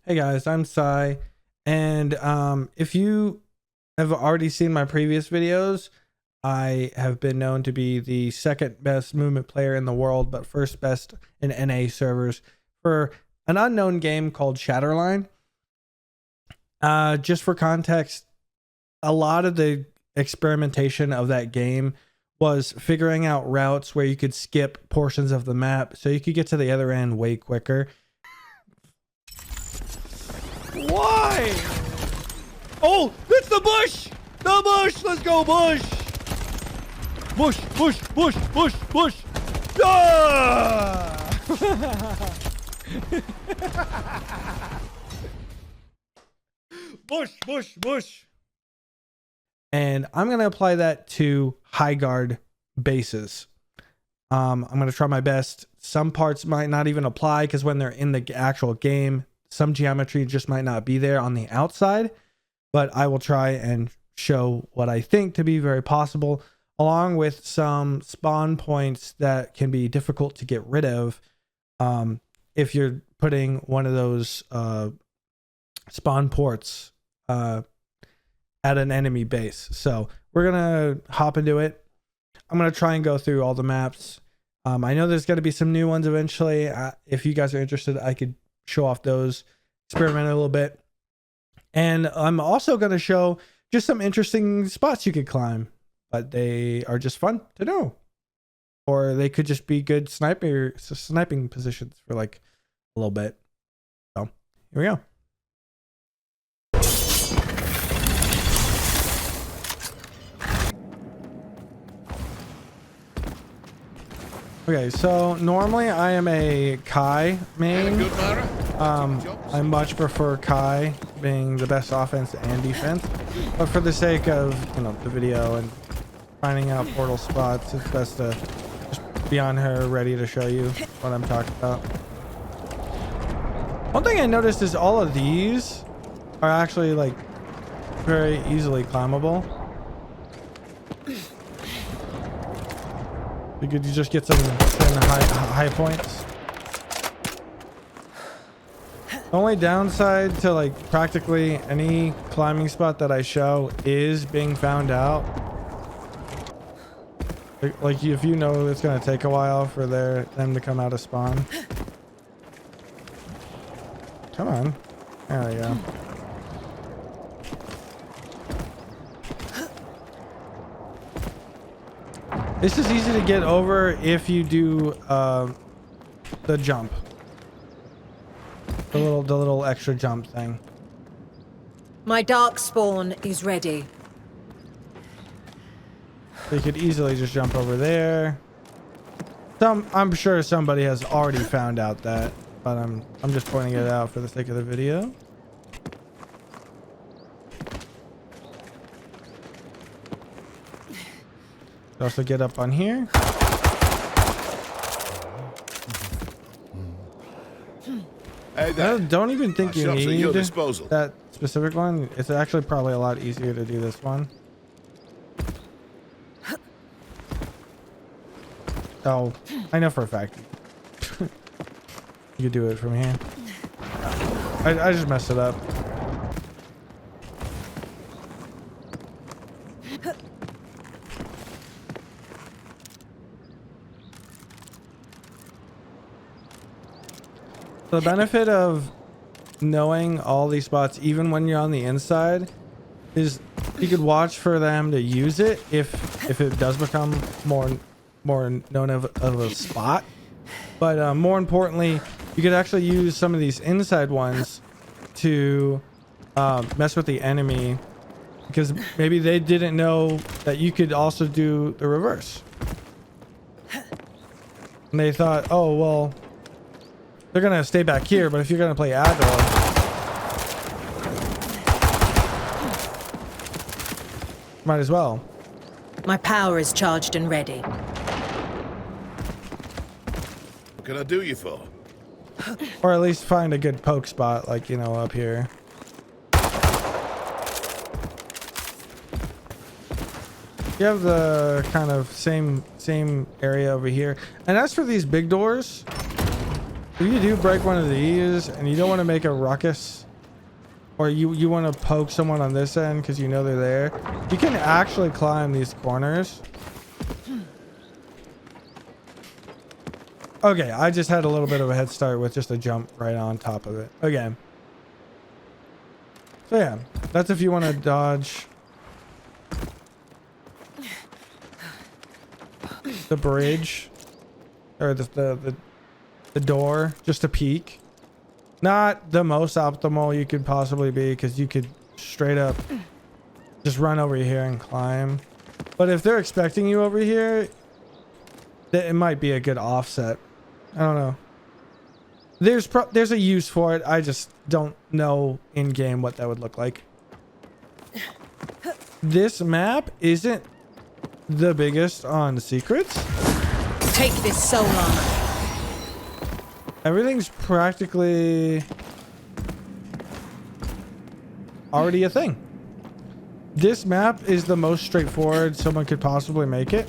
Hey guys, I'm Psy, and if you have already seen my previous videos, I have been known to be the second best movement player in the world, but first best in NA servers for an unknown game called Shatterline. Just for context, a lot of the experimentation of that game was figuring out routes where you could skip portions of the map so you could get to the other end way quicker. Why? Oh, it's the bush! The bush! Let's go, bush! Bush, bush, bush, bush, bush! Ah! Bush, bush, bush! And I'm going to apply that to HighGuard bases. I'm going to try my best. Some parts might not even apply because when they're in the actual game, some geometry just might not be there on the outside, but I will try and show what I think to be very possible, along with some spawn points that can be difficult to get rid of if you're putting one of those spawn ports at an enemy base. So we're going to hop into it. I'm going to try and go through all the maps. I know there's going to be some new ones eventually. If you guys are interested, I could show off those, experiment a little bit. And I'm also going to show just some interesting spots you could climb, but they are just fun to know. Or they could just be good sniping positions for like a little bit. So here we go. Okay, so normally I am a Kai main. I much prefer Kai being the best offense and defense, but for the sake of the video and finding out portal spots, it's best to just be on her ready to show you what I'm talking about. One thing I noticed is all of these are actually like very easily climbable. You could just get some high points. The only downside to like practically any climbing spot that I show is being found out. Like if you know it's gonna take a while for them to come out of spawn. Come on. There we go. This is easy to get over if you do the jump. The little extra jump thing. My dark spawn is ready. You could easily just jump over there. I'm sure somebody has already found out that, but I'm just pointing it out for the sake of the video. Also get up on here. Hey, don't even think you need that specific one. It's actually probably a lot easier to do this one. Oh, I know for a fact. You could do it from here. I just messed it up. The benefit of knowing all these spots, even when you're on the inside, is you could watch for them to use it if it does become more known of a spot. But more importantly, you could actually use some of these inside ones to mess with the enemy, because maybe they didn't know that you could also do the reverse. And they thought, oh, well, they're going to stay back here, but if you're going to play aggro, might as well. My power is charged and ready. What can I do you for? Or at least find a good poke spot, like, up here. You have the kind of same area over here. And as for these big doors, if you do break one of these and you don't want to make a ruckus, or you want to poke someone on this end because you know they're there, you can actually climb these corners. Okay, I just had a little bit of a head start with just a jump right on top of it. Okay. So yeah, that's if you want to dodge the bridge or the door just to peek. Not the most optimal you could possibly be, because you could straight up just run over here and climb. But if they're expecting you over here, it might be a good offset. I don't know. There's a use for it. I just don't know in game what that would look like. This map isn't the biggest on secrets. Take this soul armor. Everything's practically already a thing. This map is the most straightforward someone could possibly make it.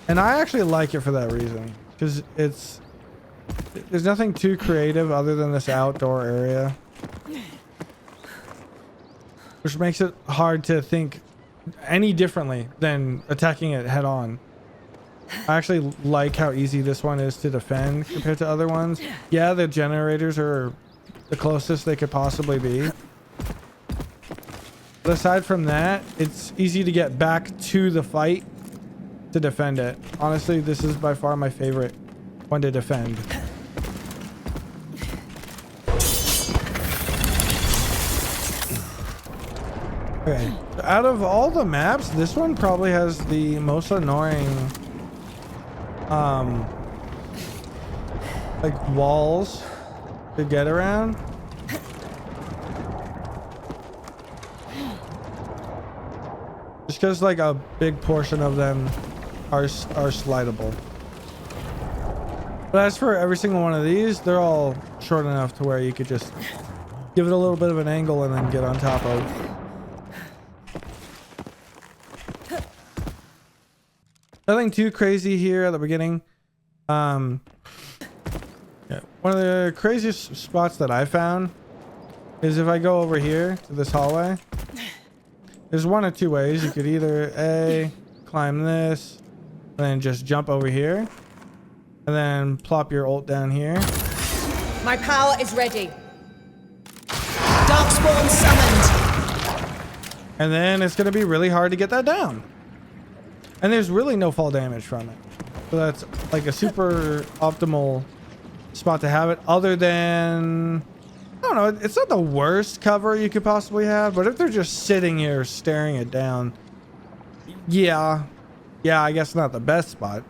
And I actually like it for that reason. Because there's nothing too creative other than this outdoor area. Which makes it hard to think any differently than attacking it head on. I actually like how easy this one is to defend compared to other ones. Yeah, the generators are the closest they could possibly be. But aside from that, it's easy to get back to the fight to defend it. Honestly, this is by far my favorite one to defend. Okay, out of all the maps, this one probably has the most annoying like walls to get around. Just because like a big portion of them are slidable. But as for every single one of these, they're all short enough to where you could just give it a little bit of an angle and then get on top of. Nothing too crazy here at the beginning. Yeah, one of the craziest spots that I found is if I go over here to this hallway. There's one of two ways. You could either climb this, and then just jump over here, and then plop your ult down here. My power is ready. Darkspawn summoned. And then it's going to be really hard to get that down. And there's really no fall damage from it. So that's like a super optimal spot to have it, other than, I don't know, it's not the worst cover you could possibly have, but if they're just sitting here staring it down, yeah, I guess not the best spot.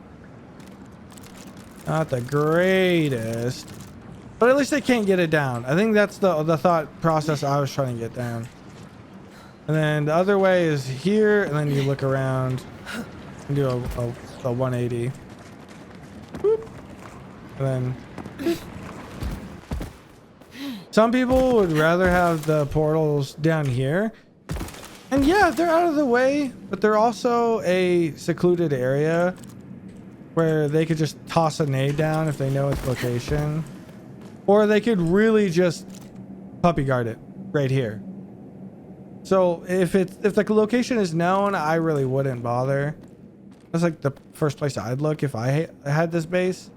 Not the greatest, but at least they can't get it down. I think that's the thought process I was trying to get down. And then the other way is here, and then you look around and do a 180. Boop. And then some people would rather have the portals down here. And yeah, they're out of the way, but they're also a secluded area where they could just toss a nade down if they know its location. Or they could really just puppy guard it right here. So if the location is known, I really wouldn't bother. That's like the first place I'd look if I had this base.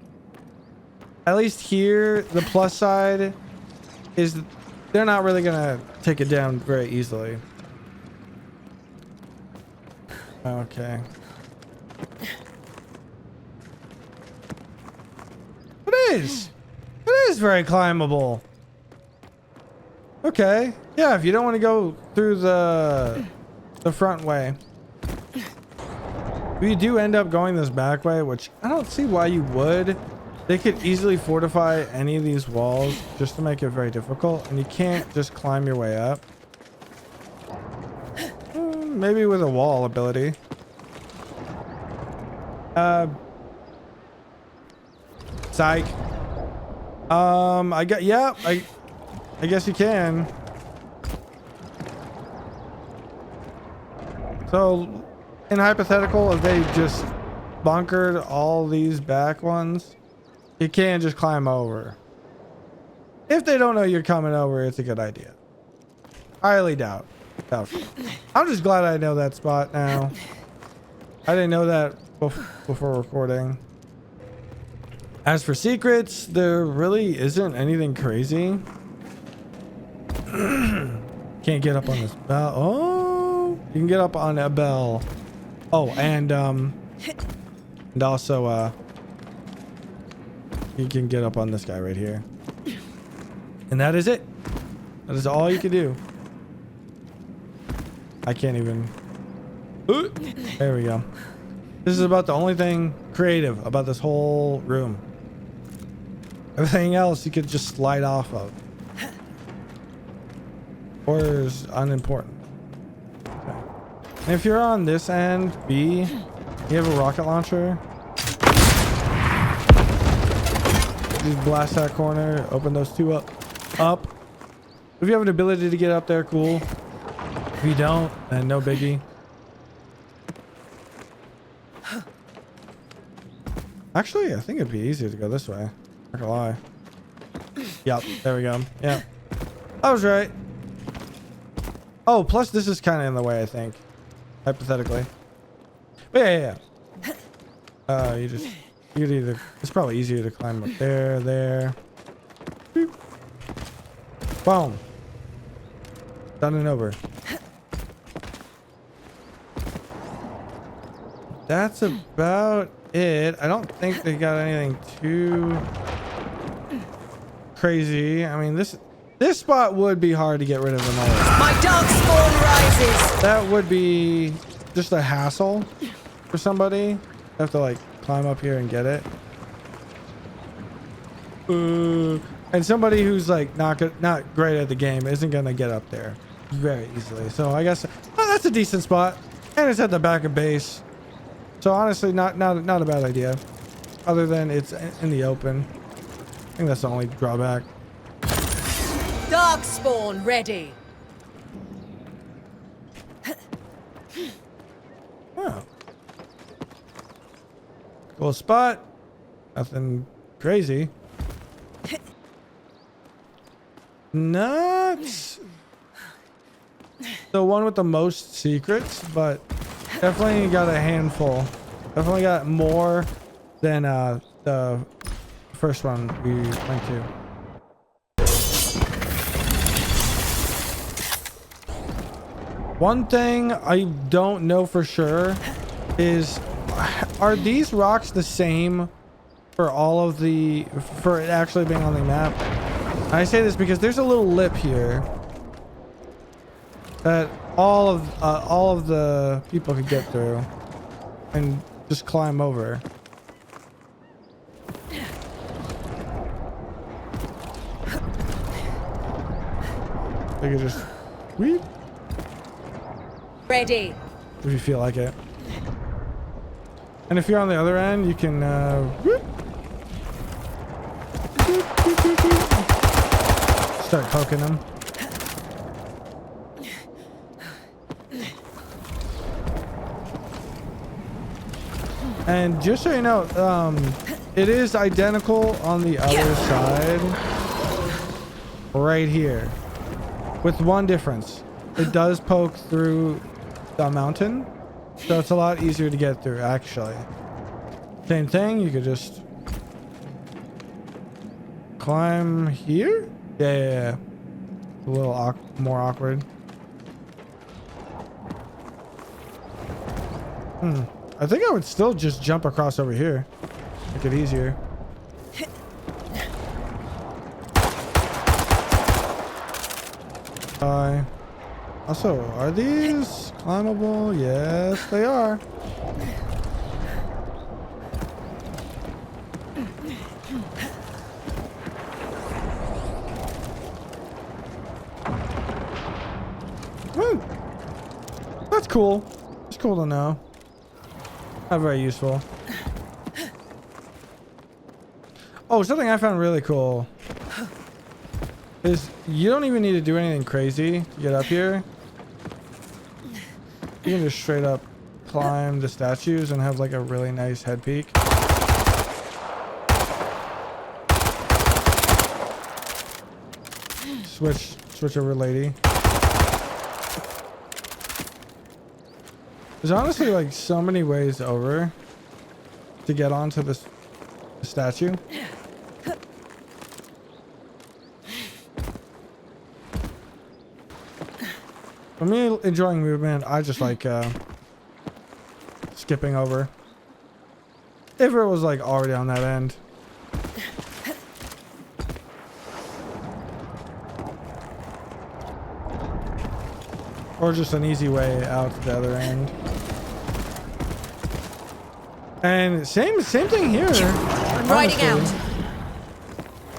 At least here, the plus side is they're not really gonna take it down very easily. Okay. It is very climbable. Okay. Yeah, if you don't want to go through the front way. If you do end up going this back way, which I don't see why you would, they could easily fortify any of these walls just to make it very difficult, and you can't just climb your way up. Maybe with a wall ability. Psych. I guess you can. So, in hypothetical, if they just bunkered all these back ones, you can't just climb over. If they don't know you're coming over, it's a good idea. Highly doubt. I'm just glad I know that spot now. I didn't know that before recording. As for secrets, there really isn't anything crazy. Can't get up on this bell. Oh, you can get up on a bell. Oh, and also you can get up on this guy right here. And that is it. That is all you can do. I can't even. Ooh, there we go. This is about the only thing creative about this whole room. Everything else you could just slide off of. Or is unimportant. Okay. And if you're on this end, B, you have a rocket launcher. Just blast that corner, open those two up. If you have an ability to get up there, cool. If you don't, then no biggie. Actually, I think it'd be easier to go this way. Not gonna lie. Yep, there we go. Yeah, I was right. Oh, plus this is kind of in the way, I think. Hypothetically. But yeah. You could either, it's probably easier to climb up there. Boop. Boom. Done and over. That's about it. I don't think they got anything too crazy. I mean, this spot would be hard to get rid of the most. My darkspawn rises. That would be just a hassle for somebody. Have to like climb up here and get it. And somebody who's like not great at the game isn't gonna get up there very easily. So I guess that's a decent spot, and it's at the back of base. So honestly, not a bad idea. Other than it's in the open. I think that's the only drawback. Darkspawn ready. Oh. Cool spot. Nothing crazy. Not the one with the most secrets, but definitely got a handful. Definitely got more than the first one we went to. One thing I don't know for sure is, are these rocks the same for all of the, for it actually being on the map? I say this because there's a little lip here that all of the people could get through and just climb over. They could just weep. Ready. If you feel like it. And if you're on the other end, you can whoop. Start poking them. And just so you know, it is identical on the other side. Right here. With one difference. It does poke through the mountain. So it's a lot easier to get through, actually. Same thing, you could just climb here? Yeah. A little more awkward. I think I would still just jump across over here. Make it easier. Also, are these climbable? Yes, they are. Woo! That's cool. It's cool to know. Not very useful. Oh, something I found really cool is you don't even need to do anything crazy to get up here. You can just straight up climb the statues and have like a really nice head peek. switch over, lady. There's honestly like so many ways over to get onto this statue. For me, enjoying movement, I just like skipping over. If it was like already on that end. Or just an easy way out to the other end. And same thing here. I'm riding out.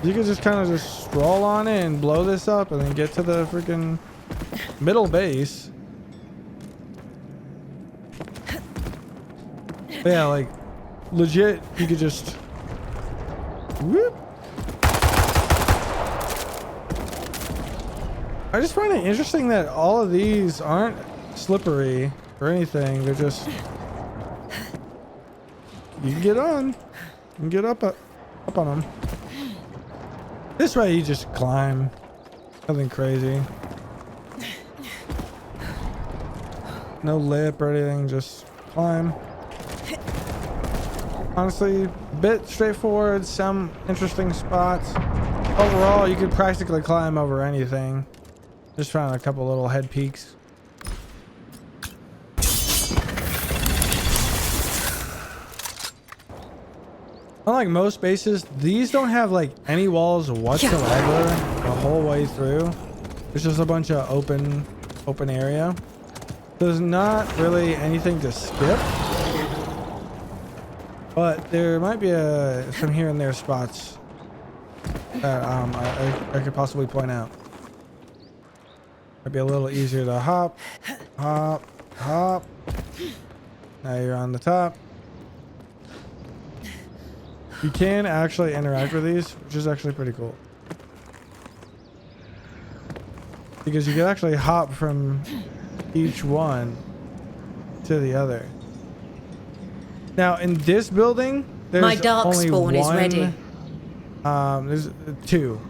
You could just kind of just stroll on in, blow this up, and then get to the freaking middle base. But yeah, like legit, you could just whoop. I just find it interesting that all of these aren't slippery or anything. They're just, you can get on, you can get up on them. This way you just climb, nothing crazy. No lip or anything, just climb. Honestly, a bit straightforward, some interesting spots. Overall, you could practically climb over anything. Just found a couple little head peaks. Unlike most bases, these don't have like any walls whatsoever the whole way through. It's just a bunch of open area. There's not really anything to skip. But there might be some here and there spots that I could possibly point out. Might be a little easier to hop. Now you're on the top. You can actually interact with these, which is actually pretty cool. Because you can actually hop from each one to the other. Now in this building, there's my dark only spawn is ready. There's two.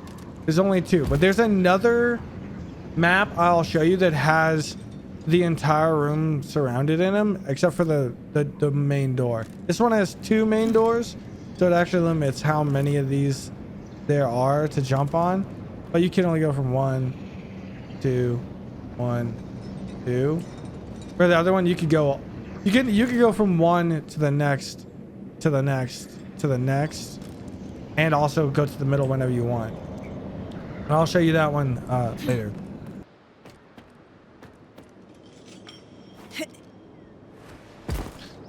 There's only two, but there's another map I'll show you that has the entire room surrounded in them, except for the main door. This one has two main doors, so it actually limits how many of these there are to jump on. But you can only go from 1, 2, 1, 2. For the other one, you could go. You could go from one to the next, to the next, to the next, and also go to the middle whenever you want. And I'll show you that one later.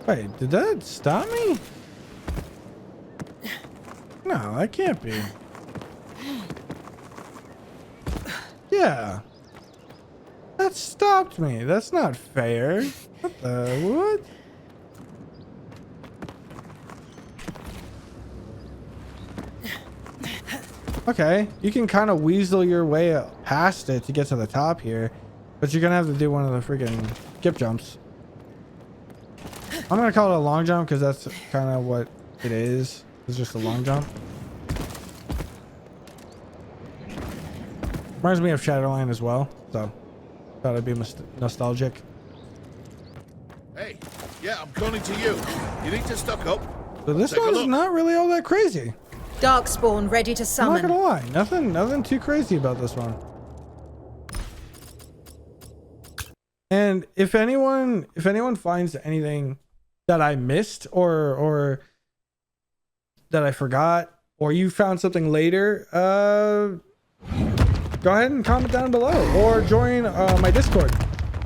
Wait, did that stop me? No, that can't be. Yeah. That stopped me. That's not fair. What the what? Okay, you can kind of weasel your way past it to get to the top here, but you're gonna have to do one of the freaking skip jumps. I'm gonna call it a long jump because that's kind of what it is. It's just a long jump. Reminds me of Shadowland as well, so thought it'd be nostalgic. Hey, yeah, I'm calling to you. You need to stock up. So this one's not really all that crazy. Darkspawn ready to I'm summon. not gonna lie, nothing too crazy about this one. And if anyone finds anything that I missed or that I forgot, or you found something later, go ahead and comment down below or join my Discord.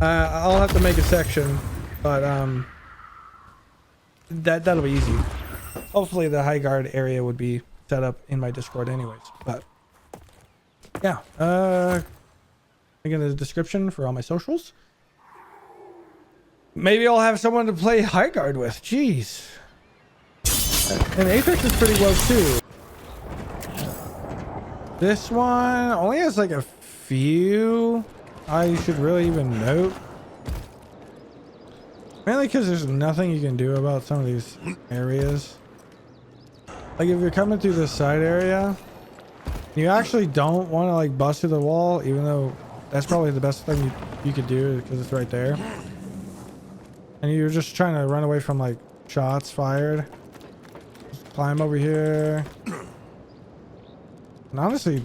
I'll have to make a section, but that'll be easy. Hopefully the HighGuard area would be set up in my Discord anyways, but yeah, link in the description for all my socials. Maybe I'll have someone to play HighGuard with. Jeez. And Apex is pretty low too. This one only has like a few I should really even note. Mainly because there's nothing you can do about some of these areas. Like if you're coming through this side area, You actually don't want to like bust through the wall, even though that's probably the best thing you could do because it's right there. And you're just trying to run away from like shots fired. Just climb over here. And honestly,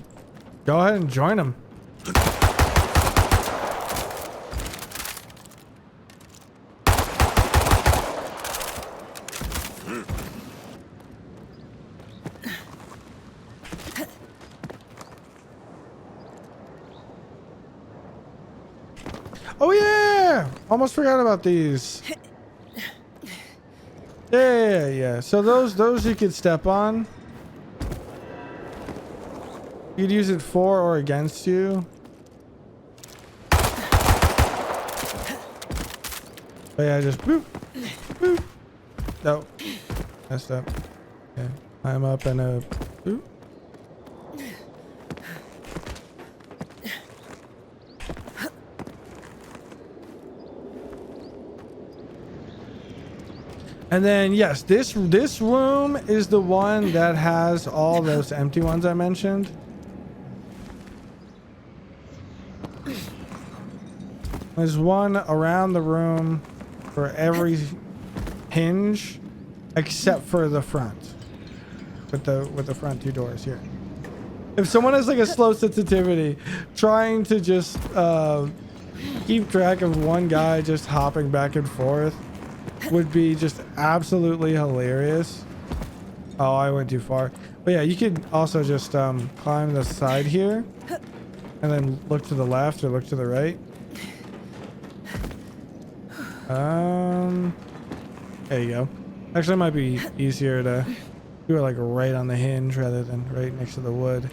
go ahead and join them. Oh yeah! Almost forgot about these. Yeah. So those you could step on. You'd use it for or against you. But yeah, just boop, boop. No, messed up. Yeah, climb up and boop. And then yes, this room is the one that has all those empty ones I mentioned. There's one around the room for every hinge except for the front. With the front two doors here. If someone has like a slow sensitivity, trying to just keep track of one guy just hopping back and forth would be just absolutely hilarious. Oh, I went too far. But yeah, you could also just climb the side here and then look to the left or look to the right. There you go. Actually, it might be easier to do it like right on the hinge rather than right next to the wood.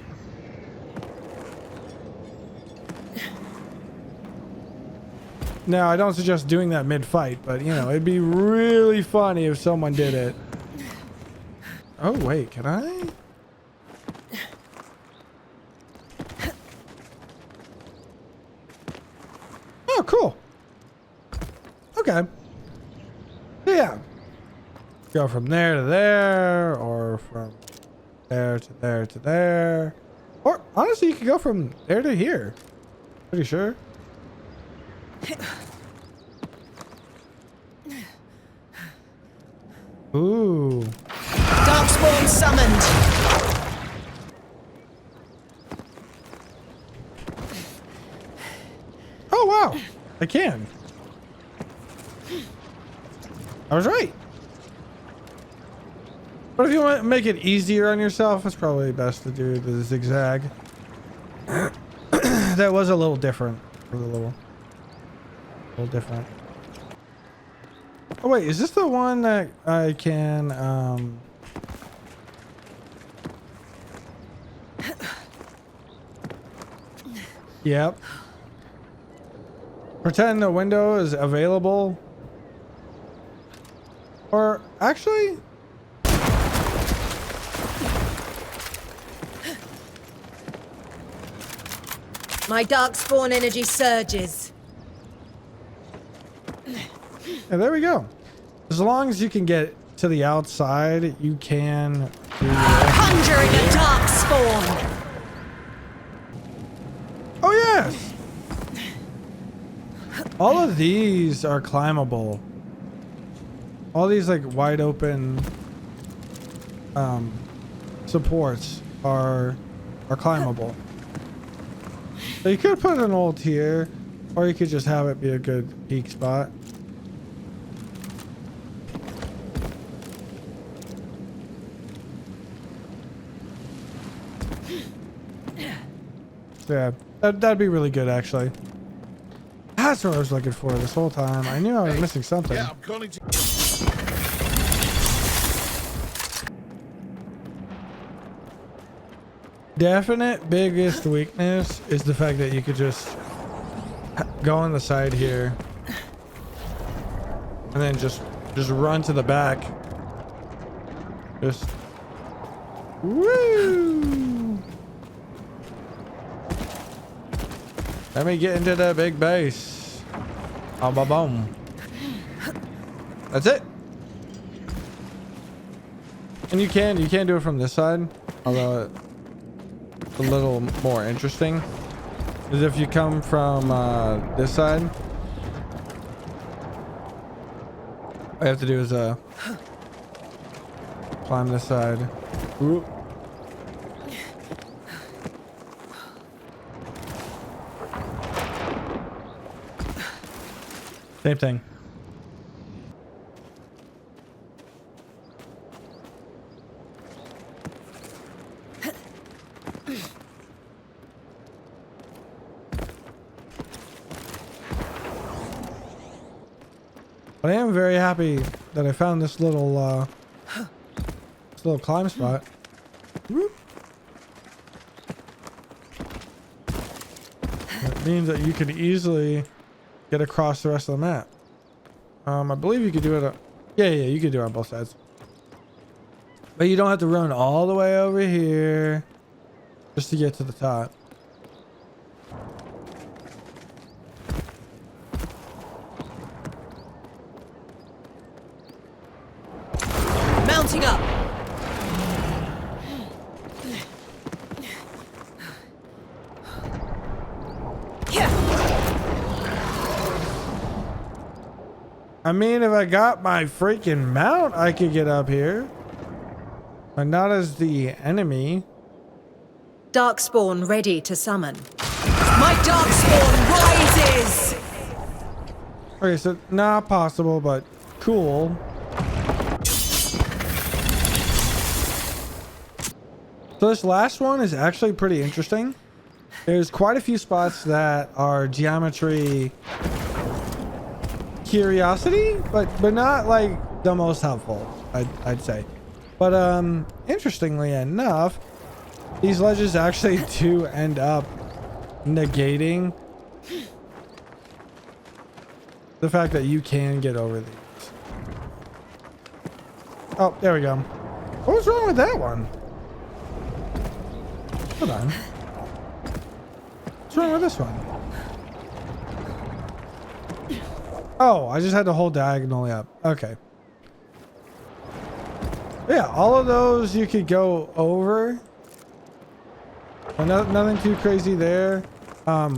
Now, I don't suggest doing that mid-fight, but you know, it'd be really funny if someone did it. Oh wait, can I? Oh, cool. Okay. Yeah. Go from there to there, or from there to there to there. Or honestly, you could go from there to here. Pretty sure. Ooh. Darkspawn summoned. Oh wow, I can. I was right. But if you want to make it easier on yourself, it's probably best to do the zigzag. That was a little different. A little different. Oh wait, is this the one that I can Yep. Pretend the window is available. Or actually, My darkspawn energy surges. yeah, there we go. As long as you can get to the outside, you can do Conjuring a darkspawn. Oh yes! All of these are climbable. All these like wide open supports are climbable. So you could put an ult here, or you could just have it be a good peak spot. So yeah, that'd be really good actually. That's what I was looking for this whole time. I knew I was missing something. Yeah, I'm calling to... Definite biggest weakness is the fact that you could just go on the side here and then just run to the back. Just woo! Let me get into the big base. Oh, boom. That's it. And you can do it from this side, although a little more interesting is if you come from this side. All you have to do is climb this side. Ooh. Same thing. But I am very happy that I found this little climb spot. Whoop. It means that you can easily get across the rest of the map. I believe you could do it. Yeah, you could do it on both sides. But you don't have to run all the way over here just to get to the top. Mounting up. I mean, if I got my freaking mount, I could get up here. But not as the enemy. Darkspawn ready to summon. My Darkspawn rises! Okay, so not possible, but cool. So this last one is actually pretty interesting. There's quite a few spots that are geometry curiosity, but not like the most helpful, I'd say. But interestingly enough, these ledges actually do end up negating the fact that you can get over these. Oh, there we go. What was wrong with that one? Hold on. What's wrong with this one? Oh, I just had to hold diagonally up. Okay. Yeah, all of those you could go over. Nothing too crazy there.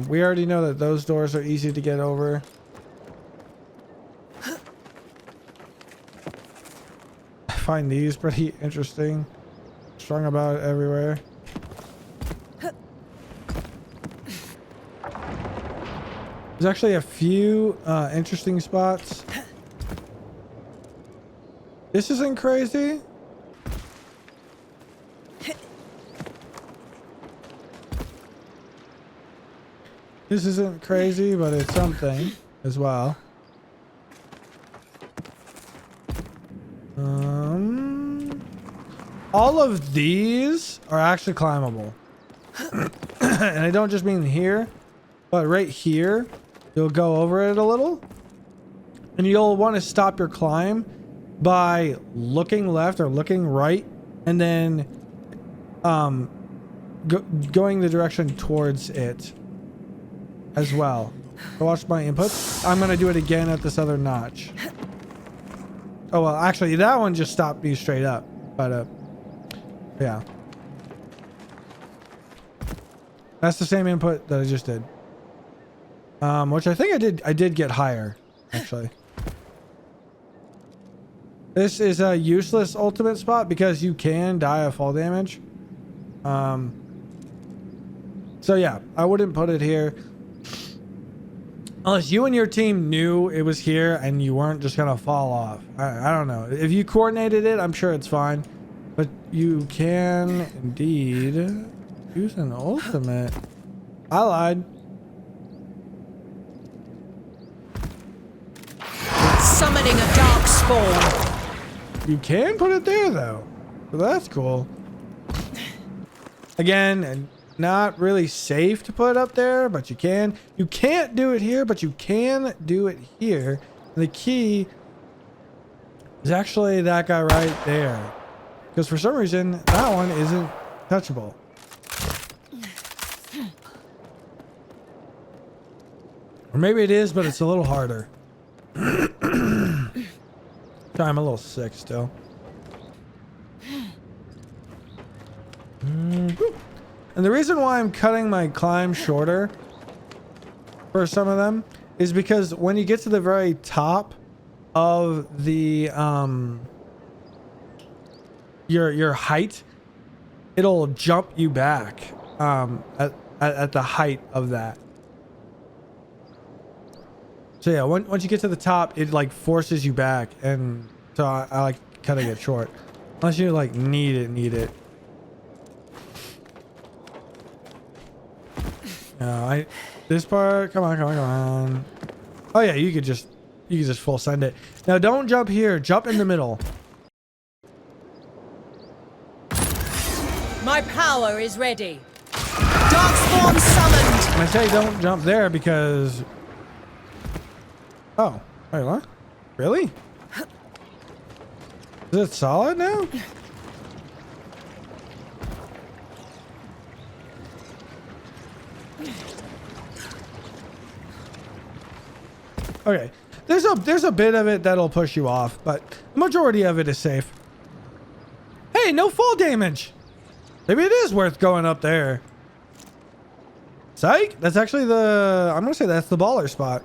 We already know that those doors are easy to get over. I find these pretty interesting. Strung about everywhere. There's actually a few interesting spots. This isn't crazy. This isn't crazy, but it's something as well. All of these are actually climbable. And I don't just mean here, but right here. You'll go over it a little. And you'll want to stop your climb by looking left or looking right. And then going the direction towards it as well. So watch my inputs. I'm going to do it again at this other notch. Oh, well, actually, that one just stopped me straight up. But, yeah. That's the same input that I just did. Which I think I did get higher, actually. This is a useless ultimate spot because you can die of fall damage. So yeah, I wouldn't put it here. Unless you and your team knew it was here and you weren't just gonna fall off. I don't know. If you coordinated it, I'm sure it's fine. But you can indeed use an ultimate. I lied. Summoning a Darkspawn. You can put it there though. So that's cool. Again, not really safe to put up there, but you can. You can't do it here, but you can do it here. And the key is actually that guy right there. Because for some reason, that one isn't touchable. Or maybe it is, but it's a little harder. I'm a little sick still. And the reason why I'm cutting my climb shorter for some of them is because when you get to the very top of the your height, it'll jump you back at the height of that. So yeah, once you get to the top, it like forces you back, and so I like cutting it short unless you like need it. No, this part, come on. Oh yeah, you could just full send it. Now don't jump here, jump in the middle. My power is ready. Darkspawn summoned. And I say don't jump there because... Oh, wait, what? Really? Is it solid now? Okay, there's a bit of it that'll push you off, but the majority of it is safe. Hey, no fall damage. Maybe it is worth going up there. Psych. That's actually the... I'm gonna say that's the baller spot.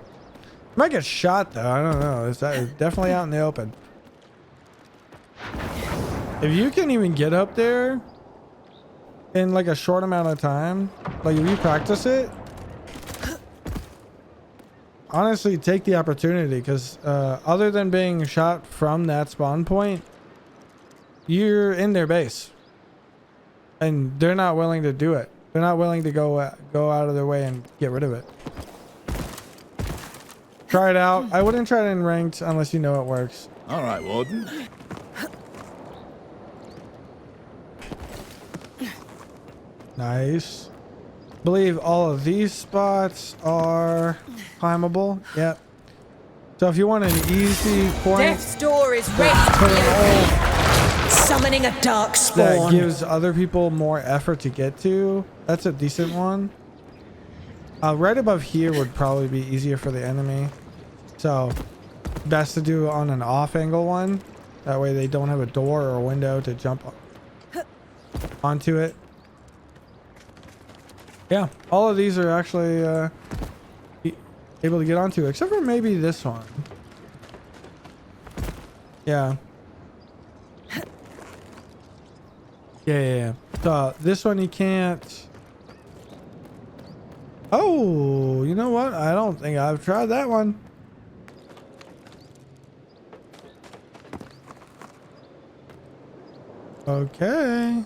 Might get shot though. I don't know. It's definitely out in the open. If you can even get up there in like a short amount of time, like if you practice it, honestly take the opportunity, because other than being shot from that spawn point, you're in their base and they're not willing to do it. They're not willing to go out of their way and get rid of it. Try it out. I wouldn't try it in ranked unless you know it works. All right, Warden. Nice. Believe all of these spots are climbable. Yep. So if you want an easy point, Death's door is ready to put be an opened. Summoning a dark that spawn. gives other people more effort to get to, that's a decent one. Right above here would probably be easier for the enemy. So best to do on an off angle one. That way they don't have a door or a window to jump onto it. Yeah, all of these are actually able to get onto, except for maybe this one. Yeah. Yeah. So this one you can't. Oh, you know what? I don't think I've tried that one. Okay.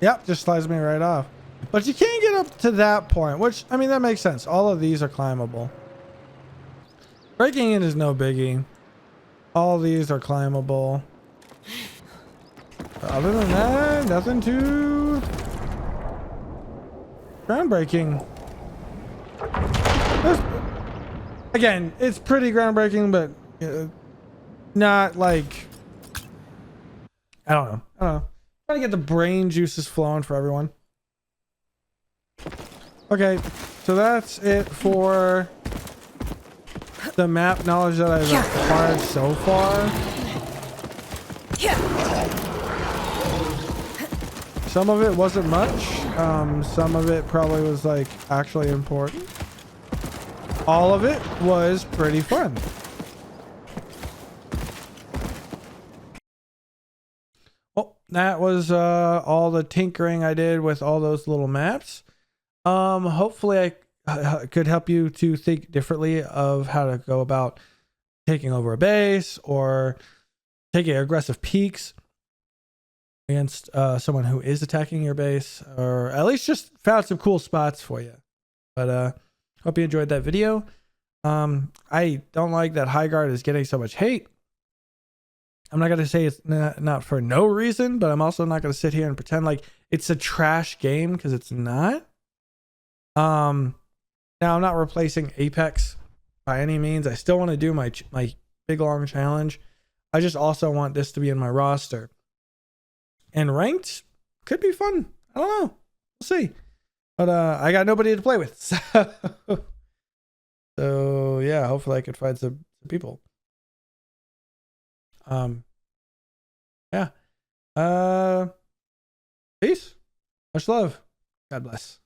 Yep, just slides me right off. But you can't get up to that point, which, I mean, that makes sense. All of these are climbable. Breaking in is no biggie. All these are climbable. Other than that, nothing too groundbreaking. Again, it's pretty groundbreaking, but not like... I don't know. Trying to get the brain juices flowing for everyone. Okay, so that's it for the map knowledge that I've acquired so far. Some of it wasn't much. Some of it probably was like actually important. All of it was pretty fun. Well, that was all the tinkering I did with all those little maps. Hopefully I could help you to think differently of how to go about taking over a base or taking aggressive peeks against someone who is attacking your base, or at least just found some cool spots for you. But hope you enjoyed that video. I don't like that HighGuard is getting so much hate. I'm not going to say it's not for no reason, but I'm also not going to sit here and pretend like it's a trash game, because it's not. Now I'm not replacing Apex by any means. I still want to do my big long challenge. I just also want this to be in my roster. And ranked could be fun. I don't know. We'll see. But I got nobody to play with. So yeah, hopefully I could find some people. Yeah. Peace. Much love. God bless.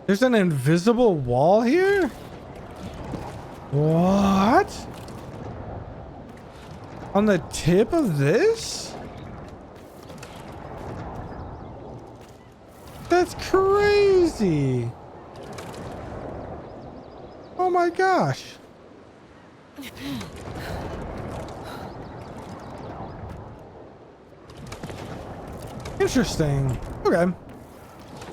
There's an invisible wall here? What? On the tip of this? That's crazy. Oh my gosh. Interesting. Okay.